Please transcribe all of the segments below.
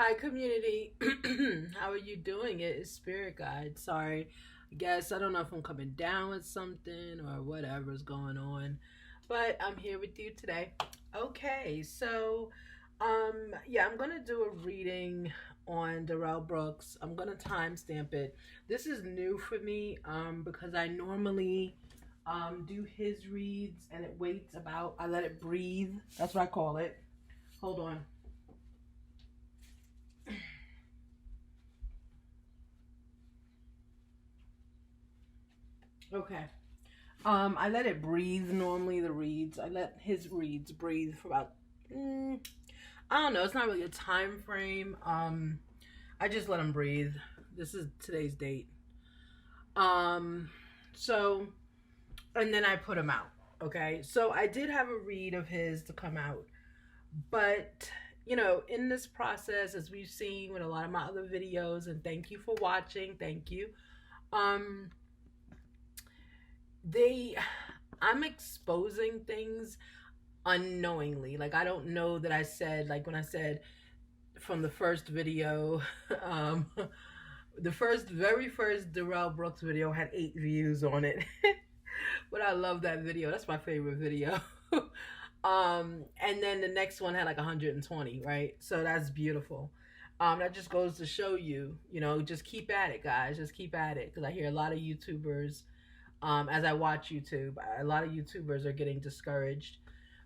Hi, community. How are you doing? It is Spirit Guide. Sorry. I guess I don't know if I'm coming down with something or whatever's going on, but I'm here with you today. Okay, so yeah, I'm gonna do a reading on Darrell Brooks. I'm gonna timestamp it. This is new for me because I normally do his reads and it waits about. I let it breathe. That's what I call it. Hold on. Okay. I let it breathe. Normally, the reads. I let his reads breathe for about. I don't know. It's not really a time frame. I just let him breathe. This is today's date. Um, so and then I put him out. Okay. So I did have a read of his to come out, but in this process, as we've seen with a lot of my other videos, and thank you for watching. Thank you. Um, they I'm exposing things unknowingly. Like, I don't know that I said, like, when I said from the first video, um the very first Darrell Brooks video had 8 views on it. But I love that video. That's my favorite video. And then the next one had like 120, right? So that's beautiful. That just goes to show you, just keep at it, guys. Just keep at it. Because I hear a lot of YouTubers, as I watch YouTube, a lot of YouTubers are getting discouraged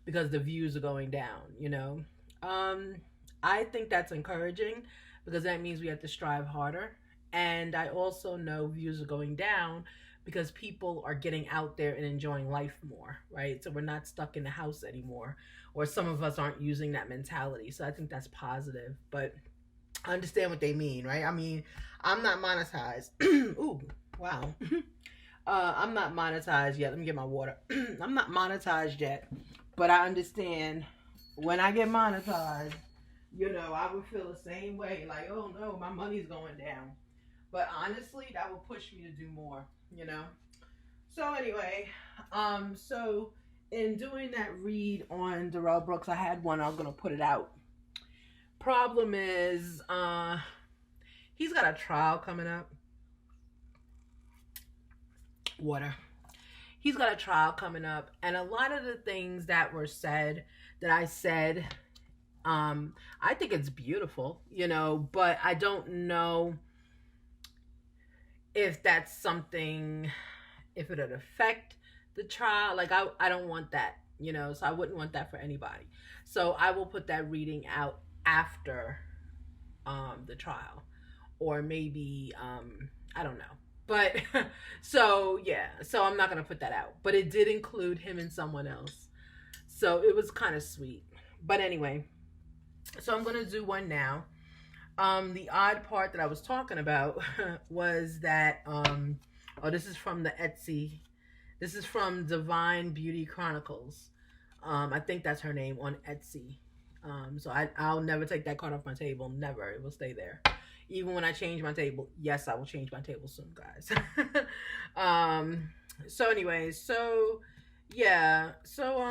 because the views are going down. Um, I think that's encouraging because that means we have to strive harder. And I also know views are going down because people are getting out there and enjoying life more, right? So we're not stuck in the house anymore, or some of us aren't using that mentality. So I think that's positive. But I understand what they mean, right? I mean, I'm not monetized. Ooh, wow. I'm not monetized yet. Let me get my water. I'm not monetized yet, but I understand when I get monetized, I would feel the same way. Like, oh no, my money's going down. But honestly, that will push me to do more. So anyway, so in doing that read on Darrell Brooks, I had one. I'm gonna put it out. Problem is, he's got a trial coming up. Water. He's got a trial coming up, and a lot of the things that were said, that I said, I think it's beautiful, but I don't know if that's something, if it would affect the trial. Like, I don't want that, so I wouldn't want that for anybody. So I will put that reading out after the trial, or maybe I don't know. But so yeah, so I'm not gonna put that out. But it did include him and someone else, so it was kind of sweet. But anyway, so I'm gonna do one now. The odd part that I was talking about was that oh, this is from the Etsy. This is from Divine Beauty Chronicles. I think that's her name on Etsy. So I'll never take that card off my table. Never. It will stay there. Even when I change my table. Yes, I will change my table soon, guys. So anyway, so yeah. So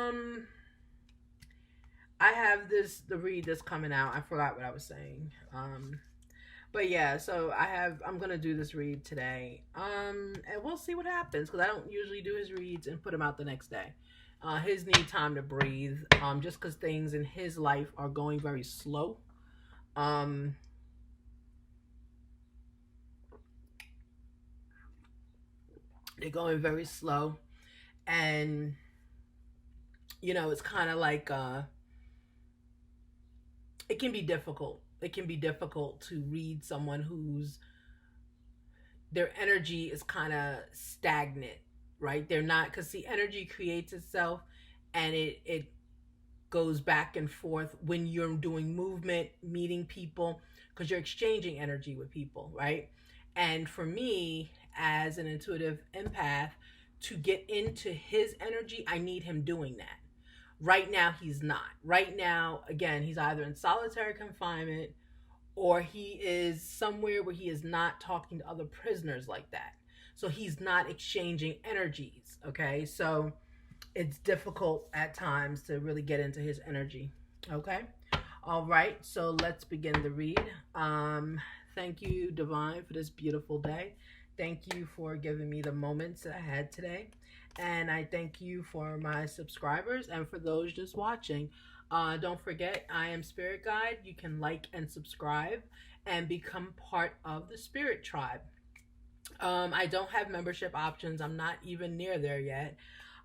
I have the read that's coming out. I forgot what I was saying. But yeah, so I'm gonna do this read today. And we'll see what happens, because I don't usually do his reads and put him out the next day. His need time to breathe. Just because things in his life are going very slow. They're going very slow, and it's kind of like it can be difficult. It can be difficult to read someone whose their energy is kind of stagnant, right? They're not, because the energy creates itself, and it goes back and forth when you're doing movement, meeting people, because you're exchanging energy with people, right? And for me, as an intuitive empath, to get into his energy, I need him doing that. Right now, he's not. Right now, again, he's either in solitary confinement, or he is somewhere where he is not talking to other prisoners like that. So he's not exchanging energies, okay? So it's difficult at times to really get into his energy, okay? All right, so let's begin the read. Thank you, Divine, for this beautiful day. Thank you for giving me the moments that I had today. And I thank you for my subscribers and for those just watching. Don't forget, I am Spirit Guide. You can like and subscribe and become part of the Spirit Tribe. I don't have membership options. I'm not even near there yet.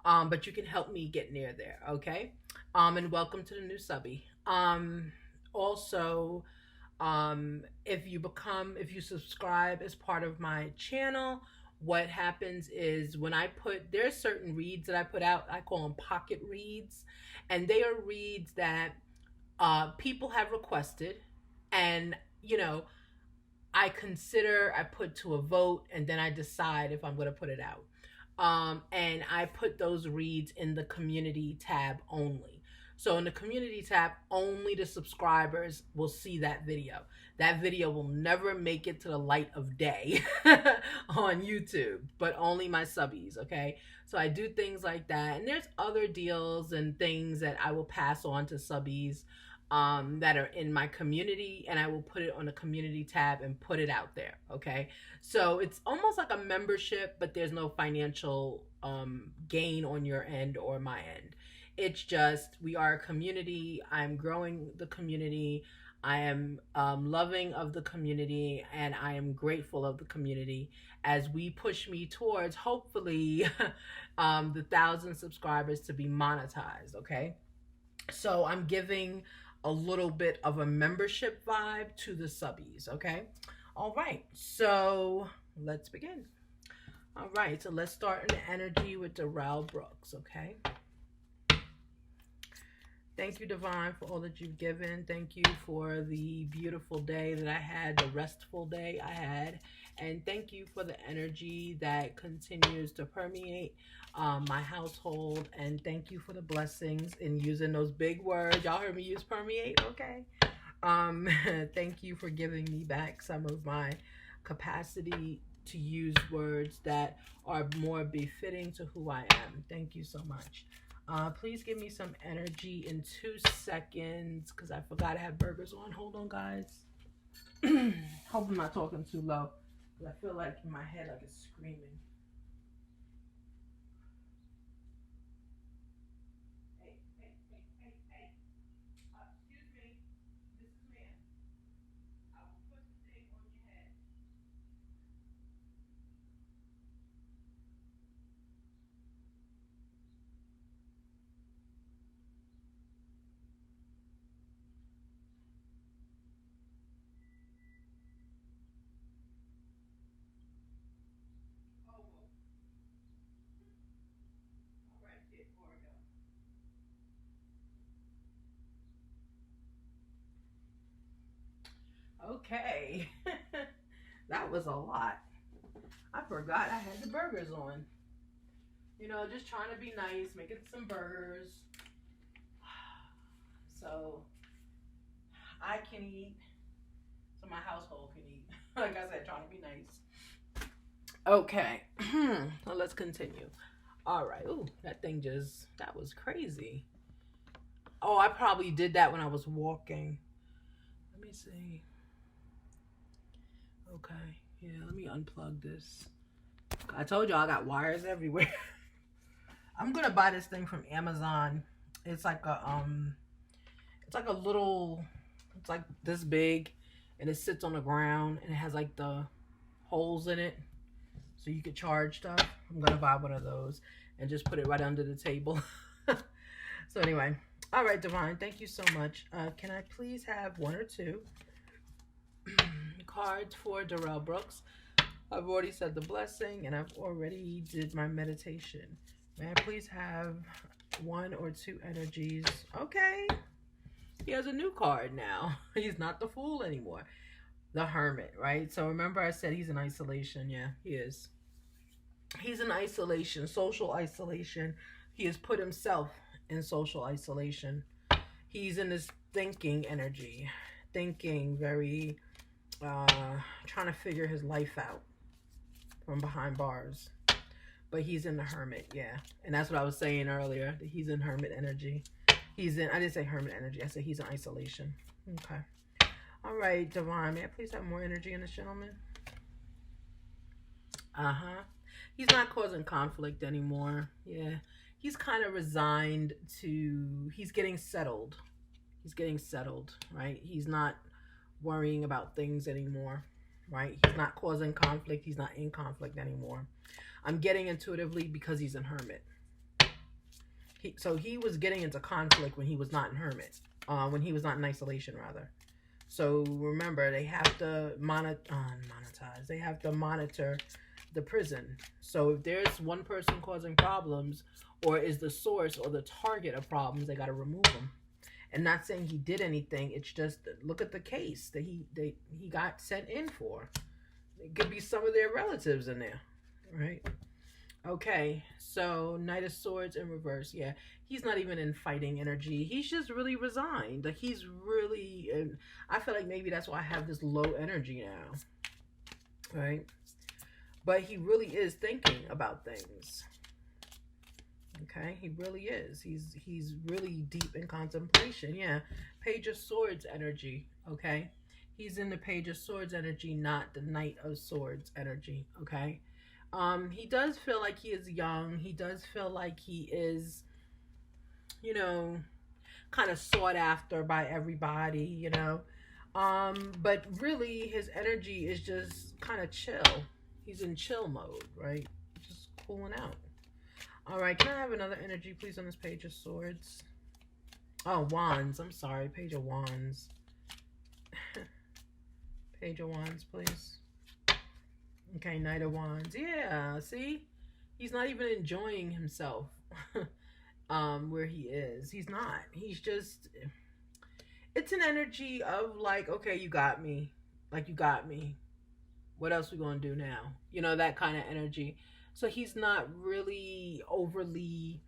But you can help me get near there, okay? And welcome to the new subby. Also, if you subscribe as part of my channel, what happens is when there's certain reads that I put out, I call them pocket reads, and they are reads that people have requested, and I put to a vote, and then I decide if I'm going to put it out. And I put those reads in the community tab only. So in the community tab, only the subscribers will see that video. That video will never make it to the light of day on YouTube, but only my subbies, okay? So I do things like that. And there's other deals and things that I will pass on to subbies that are in my community, and I will put it on the community tab and put it out there, okay? So it's almost like a membership, but there's no financial gain on your end or my end. It's just, we are a community. I'm growing the community. I am loving of the community, and I am grateful of the community as we push me towards, hopefully, the 1,000 subscribers to be monetized, okay? So I'm giving a little bit of a membership vibe to the subbies, okay? All right, so let's begin. All right, so let's start in the energy with Darrell Brooks, okay? Thank you, Divine, for all that you've given. Thank you for the beautiful day that I had, the restful day I had. And thank you for the energy that continues to permeate my household. And thank you for the blessings in using those big words. Y'all heard me use permeate, okay? Thank you for giving me back some of my capacity to use words that are more befitting to who I am. Thank you so much. Please give me some energy in 2 seconds because I forgot I have burgers on. Hold on, guys. Hope I'm not talking too low because I feel like in my head like it's screaming. Hey, hey, hey, hey, hey. Excuse me. This is man. I will put the thing on your head. Okay. That was a lot. I forgot I had the burgers on. Just trying to be nice, making some burgers. So I can eat, so my household can eat. Like I said, trying to be nice. Okay. So let's continue. All right. Ooh, that was crazy. Oh, I probably did that when I was walking. Let me see. Okay. Yeah, let me unplug this. I told y'all I got wires everywhere. I'm gonna buy this thing from Amazon. It's like a little, it's like this big, and it sits on the ground, and it has like the holes in it, so you could charge stuff. I'm gonna buy one of those and just put it right under the table. So anyway, all right, Divine, thank you so much. Can I please have 1 or 2 cards for Darrell Brooks? I've already said the blessing, and I've already did my meditation. May I please have 1 or 2 energies? Okay. He has a new card now. He's not the Fool anymore. The Hermit, right? So remember I said he's in isolation. Yeah, he is. He's in isolation, social isolation. He has put himself in social isolation. He's in this thinking energy. Thinking, very, trying to figure his life out from behind bars. But he's in the Hermit, yeah. And that's what I was saying earlier, that he's in Hermit energy. He's in, I didn't say hermit energy. I said he's in isolation. Okay. All right, Divine. May I please have more energy in this gentleman? Uh-huh. He's not causing conflict anymore. Yeah. He's kind of resigned to, he's getting settled. He's getting settled, right? He's not worrying about things anymore, right? He's not causing conflict. He's not in conflict anymore. I'm getting intuitively because he's in hermit. So he was getting into conflict when he was not in hermit, when he was not in isolation, rather. So remember, they have to monetize. They have to monitor the prison. So if there's one person causing problems, or is the source or the target of problems, they got to remove them. And not saying he did anything. It's just, look at the case that he got sent in for. It could be some of their relatives in there, right? Okay, so Knight of Swords in reverse. Yeah, he's not even in fighting energy. He's just really resigned. Like, he's really, and I feel like maybe that's why I have this low energy now, right? But he really is thinking about things. Okay, he really is. He's really deep in contemplation. Yeah, Page of Swords energy. Okay, he's in the Page of Swords energy, not the Knight of Swords energy. Okay. He does feel like he is young. He does feel like he is, you know, kind of sought after by everybody, you know. But really his energy is just kind of chill. He's in chill mode, right? Just cooling out. All right, can I have another energy, please, on this Page of Swords? Oh, Wands. I'm sorry, Page of Wands. Page of Wands, please. Okay, Knight of Wands. Yeah, see? He's not even enjoying himself where he is. He's not. He's just... It's an energy of like, okay, you got me. Like, you got me. What else we gonna do now? You know, that kind of energy. So he's not really overly...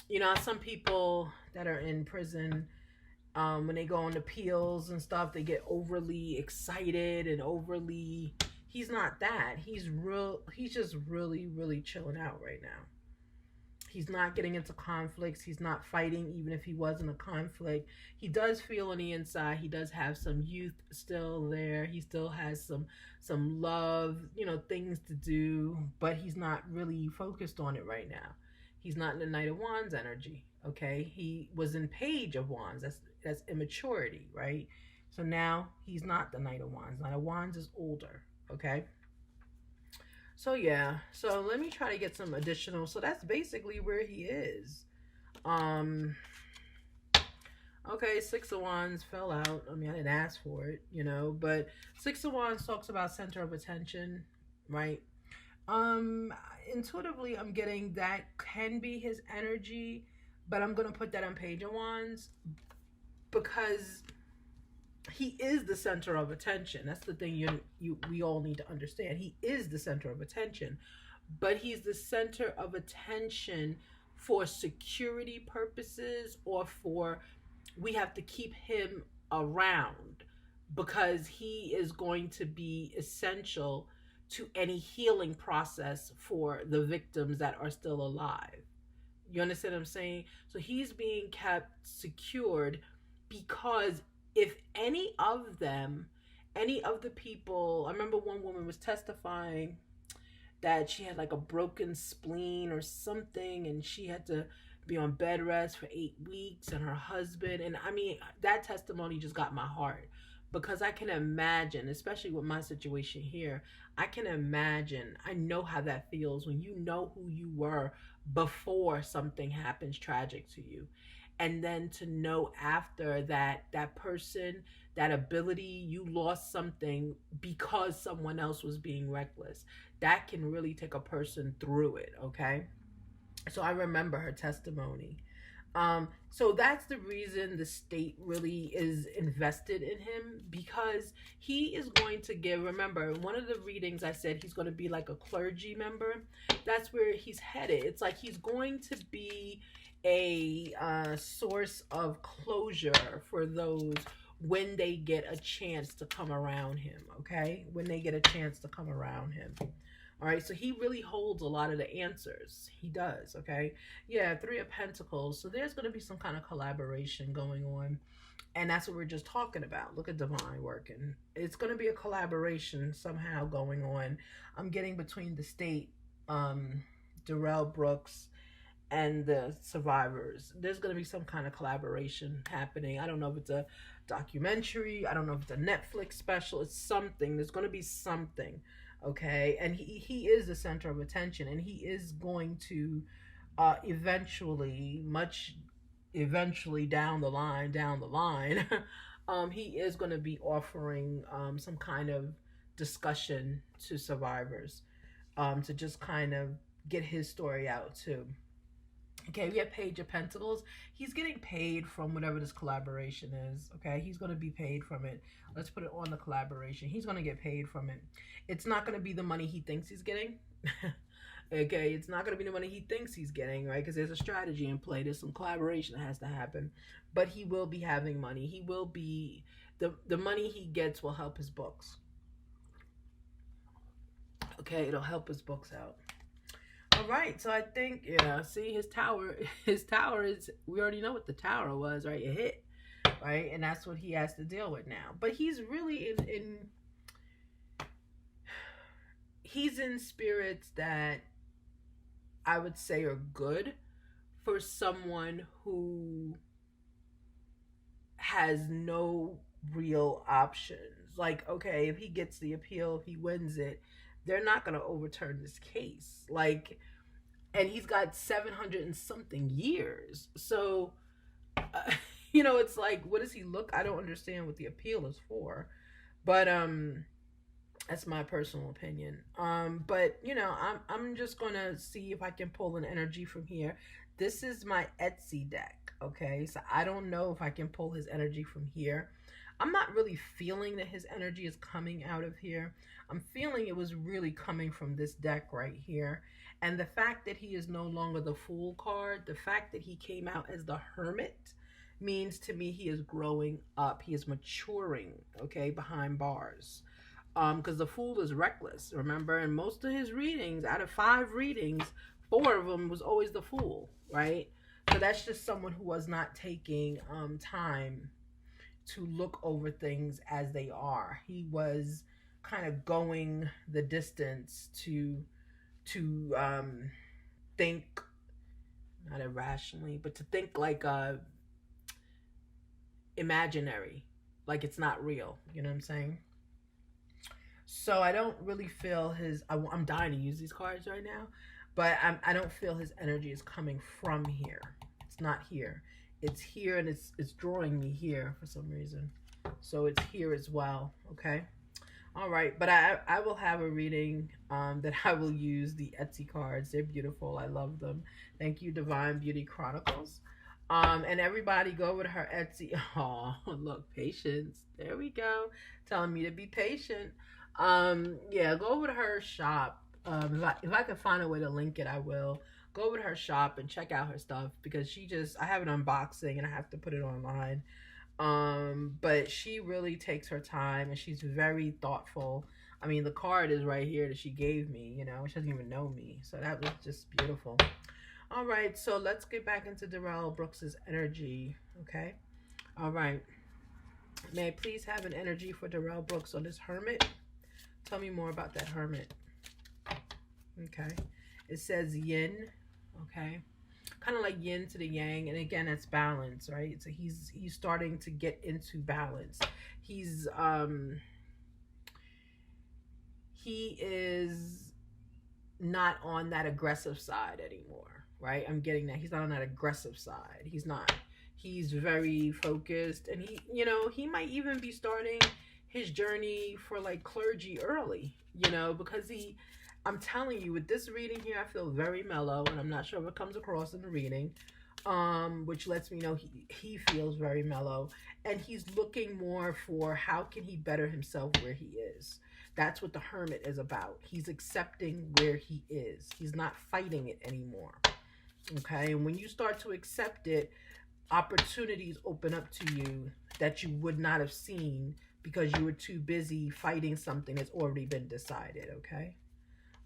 You know, some people that are in prison, when they go on appeals and stuff, they get overly excited and overly... He's not that. He's just really chilling out right now. He's not getting into conflicts. He's not fighting, even if he was in a conflict. He does feel on the inside. He does have some youth still there. He still has some love, you know, things to do, but he's not really focused on it right now. He's not in the Knight of Wands energy, okay? He was in Page of Wands. That's immaturity, right? So now he's not the Knight of Wands. Knight of Wands is older. Okay, so yeah, so let me try to get some additional. So that's basically where he is. Okay, Six of Wands fell out. I mean, I didn't ask for it, you know, but Six of Wands talks about center of attention, right? Intuitively, I'm getting that can be his energy, but I'm gonna put that on Page of Wands because he is the center of attention. That's the thing we all need to understand. He is the center of attention, but he's the center of attention for security purposes, or for, we have to keep him around because he is going to be essential to any healing process for the victims that are still alive. You understand what I'm saying? So he's being kept secured because if any of the people, I remember one woman was testifying that she had like a broken spleen or something, and she had to be on bed rest for 8 weeks, and her husband, and I mean, that testimony just got my heart, because I can imagine, especially with my situation here, I can imagine, I know how that feels when you know who you were before something happens tragic to you. And then to know after that, that person, that ability, you lost something because someone else was being reckless. That can really take a person through it, okay? So I remember her testimony. So that's the reason the state really is invested in him, because he is going to give, remember, one of the readings I said he's going to be like a clergy member. That's where he's headed. It's like he's going to be a source of closure for those when they get a chance to come around him, okay? When they get a chance to come around him. All right, so he really holds a lot of the answers. He does, okay? Yeah, Three of Pentacles. So there's going to be some kind of collaboration going on. And that's what we're just talking about. Look at Divine working. It's going to be a collaboration somehow going on. I'm getting between the state, Darrell Brooks, and the survivors. There's going to be some kind of collaboration happening. I don't know if it's a documentary. I don't know if it's a Netflix special. It's something. There's going to be something. Okay. And he is the center of attention, and he is going to eventually, much eventually down the line, he is going to be offering some kind of discussion to survivors, to just kind of get his story out too. Okay, we have Page of Pentacles. He's getting paid from whatever this collaboration is. Okay, he's going to be paid from it. Let's put it on the collaboration. He's going to get paid from it. It's not going to be the money he thinks he's getting. Okay, it's not going to be the money he thinks he's getting, right? Because there's a strategy in play. There's some collaboration that has to happen. But he will be having money. He will be, the money he gets will help his books. Okay, it'll help his books out. All right, so I think, yeah, see, his tower is, we already know what the tower was, right? It hit, right? And that's what he has to deal with now. But he's really he's in spirits that I would say are good for someone who has no real options. Like, okay, if he gets the appeal, if he wins it, they're not going to overturn this case. Like, and he's got 700 and something years. So, you know, it's like, what does he look? I don't understand what the appeal is for. But, that's my personal opinion. But, you know, I'm just going to see if I can pull an energy from here. This is my Etsy deck, okay? So I don't know if I can pull his energy from here. I'm not really feeling that his energy is coming out of here. I'm feeling it was really coming from this deck right here. And the fact that he is no longer the Fool card, the fact that he came out as the Hermit, means to me he is growing up. He is maturing, okay, behind bars. Because the Fool is reckless, remember? And most of his readings, out of 5 readings, 4 of them was always the Fool, right? So that's just someone who was not taking time to look over things as they are. He was kind of going the distance to think, not irrationally, but to think like imaginary, like it's not real. You know what I'm saying? So I don't really feel his. I'm dying to use these cards right now, but I don't feel his energy is coming from here. It's not here. It's here, and it's drawing me here for some reason. So it's here as well. Okay. All right, but I will have a reading that I will use the Etsy cards. They're beautiful. I love them. Thank you, Divine Beauty Chronicles. And everybody go over to her Etsy. Oh, look, patience. There we go. Telling me to be patient. Yeah, go over to her shop. If I can find a way to link it, I will. Go over to her shop and check out her stuff, because I have an unboxing and I have to put it online. But she really takes her time, and she's very thoughtful. I mean, the card is right here that she gave me, you know, she doesn't even know me. So that was just beautiful. All right, so let's get back into Darrell Brooks's energy, okay? All right. May I please have an energy for Darrell Brooks on this Hermit? Tell me more about that Hermit. Okay. It says yin, okay? Kind of like yin to the yang, and again, that's balance, right? So he's starting to get into balance. He is not on that aggressive side anymore, right? I'm getting that. He's not on that aggressive side. He's not. He's very focused, and he might even be starting his journey for like clergy early, because I'm telling you, with this reading here, I feel very mellow, and I'm not sure if it comes across in the reading, which lets me know he feels very mellow, and he's looking more for how can he better himself where he is. That's what the Hermit is about. He's accepting where he is. He's not fighting it anymore. Okay, and when you start to accept it, opportunities open up to you that you would not have seen because you were too busy fighting something that's already been decided. Okay.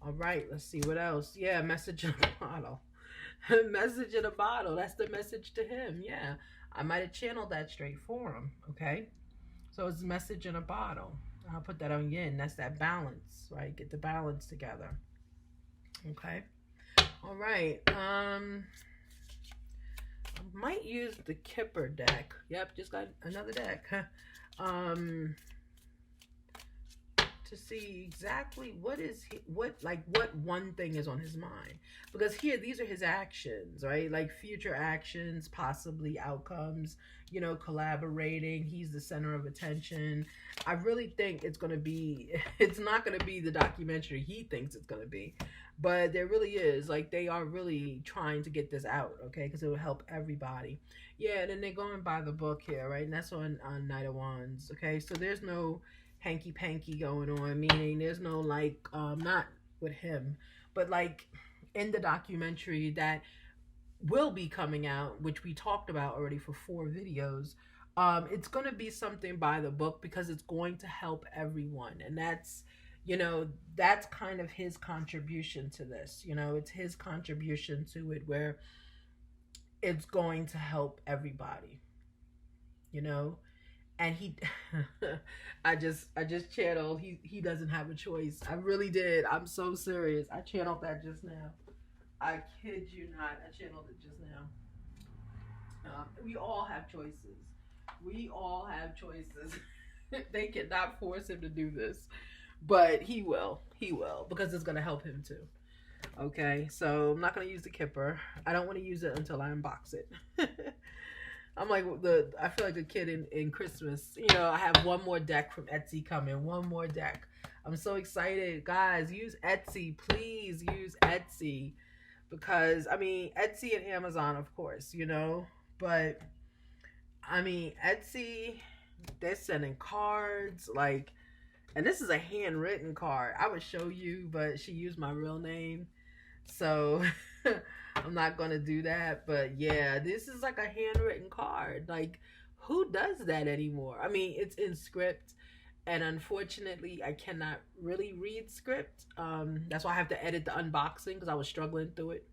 All right, let's see what else. Yeah, message in a bottle. Message in a bottle. That's the message to him. Yeah, I might have channeled that straight for him. Okay, so it's message in a bottle. I'll put that on yin. That's that balance, right? Get the balance together. Okay. All right. I might use the Kipper deck. Yep, just got another deck. Um, to see exactly what is he, what one thing is on his mind, because here these are his actions, right? Like future actions, possibly outcomes, collaborating. He's the center of attention. I really think it's going to be it's not going to be the documentary he thinks it's going to be, but there really is, like, they are really trying to get this out, okay, because it will help everybody. Yeah, and then they're going by the book here, right? And that's on Knight of Wands. Okay, so there's no hanky panky going on, meaning there's no, like, not with him, but like in the documentary that will be coming out, which we talked about already for 4 videos. It's going to be something by the book because it's going to help everyone, and that's kind of his contribution to this. It's his contribution to it, where it's going to help everybody. you know and he I just channeled, he doesn't have a choice. I really did. I'm so serious. I channeled that just now. I kid you not. I channeled it just now. We all have choices. We all have choices. They cannot force him to do this, but he will. He will, because it's going to help him too. Okay, so I'm not going to use the Kipper. I don't want to use it until I unbox it. I'm like I feel like a kid in Christmas. I have one more deck from Etsy coming. One more deck. I'm so excited. Guys, use Etsy. Please use Etsy. Because, Etsy and Amazon, of course, but, Etsy, they're sending cards, like, and this is a handwritten card. I would show you, but she used my real name, so I'm not going to do that. But, yeah, this is like a handwritten card. Like, who does that anymore? It's in script. And unfortunately, I cannot really read script. That's why I have to edit the unboxing, because I was struggling through it.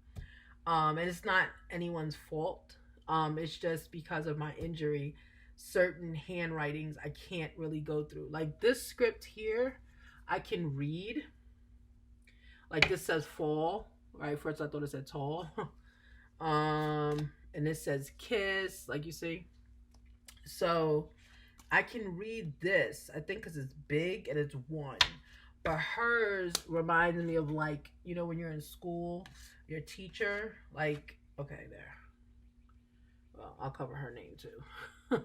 And it's not anyone's fault. It's just because of my injury. Certain handwritings I can't really go through. Like this script here, I can read. Like this says fall, right? First I thought it said tall. And this says kiss, like you see. So I can read this, I think, because it's big and it's 1. But hers reminds me of, like, when you're in school, your teacher, like, okay, there. Well, I'll cover her name too.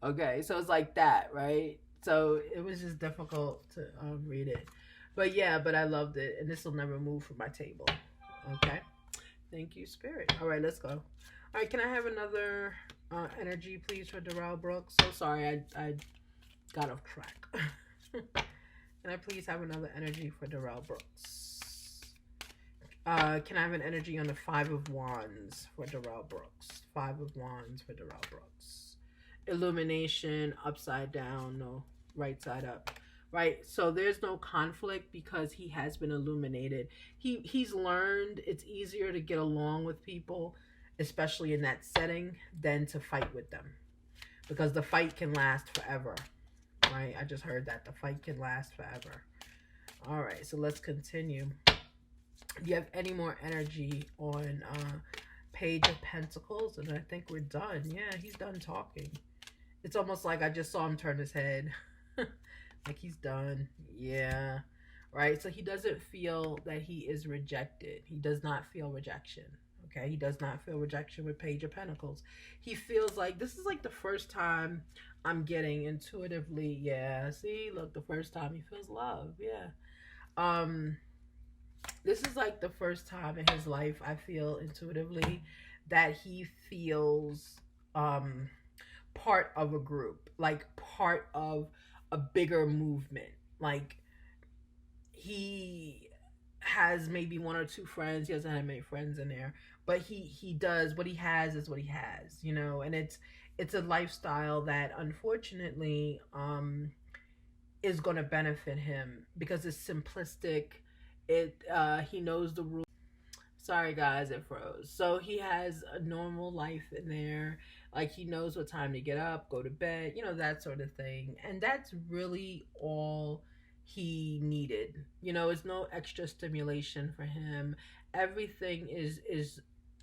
Okay, so it's like that, right? So it was just difficult to read it. But yeah, but I loved it. And this will never move from my table. Okay. Thank you, Spirit. All right, let's go. All right, can I have another energy, please, for Darrell Brooks? So sorry, I got off track. Can I please have another energy for Darrell Brooks? Can I have an energy on the 5 of Wands for Darrell Brooks? 5 of Wands for Darrell Brooks. Illumination, upside down, no, right side up. Right, so there's no conflict because he has been illuminated. He's learned it's easier to get along with people, especially in that setting, than to fight with them, because the fight can last forever. Right, I just heard that the fight can last forever. All right, so let's continue. Do you have any more energy on Page of Pentacles? And I think we're done. Yeah, he's done talking. It's almost like I just saw him turn his head. Like he's done. Yeah. Right, so he doesn't feel that he is rejected. He does not feel rejection. Okay, he does not feel rejection with Page of Pentacles. He feels like this is like the first time I'm getting intuitively. Yeah, see, look, the first time he feels love. Yeah. This is like the first time in his life I feel intuitively that he feels part of a group, like part of a bigger movement. Like he has maybe 1 or 2 friends. He doesn't have many friends in there, but he does what he has is what he has, and it's a lifestyle that unfortunately is going to benefit him because it's simplistic. He knows the rules. Sorry guys, it froze. So he has a normal life in there. Like he knows what time to get up, go to bed, that sort of thing. And that's really all he needed. It's no extra stimulation for him. Everything is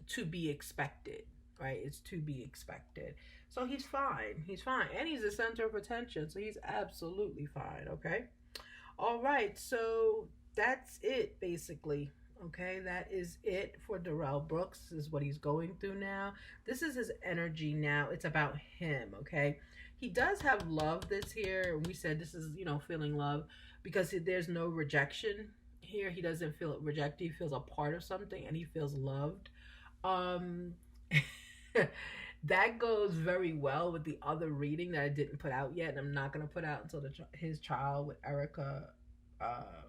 to be expected, right? It's to be expected. So he's fine. He's fine. And he's the center of attention, so he's absolutely fine, okay? All right, so that's it basically. Okay, that is it for Darrell Brooks. This is what he's going through now. This is his energy now. It's about him, okay? He does have love that's here. We said this is, feeling love because there's no rejection here. He doesn't feel rejected. He feels a part of something and he feels loved. Um that goes very well with the other reading that I didn't put out yet, and I'm not gonna put out until his trial with Erica uh,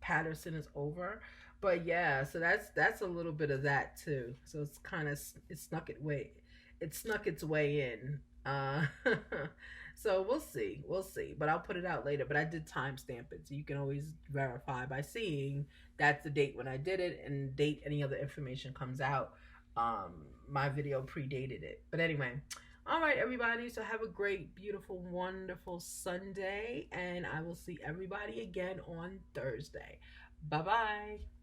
Patterson is over. But yeah, so that's a little bit of that too. So it's kind of it snuck its way in. So we'll see. But I'll put it out later. But I did timestamp it, so you can always verify by seeing that's the date when I did it, and date any other information comes out. My video predated it, but anyway. All right, everybody. So have a great, beautiful, wonderful Sunday, and I will see everybody again on Thursday. Bye bye.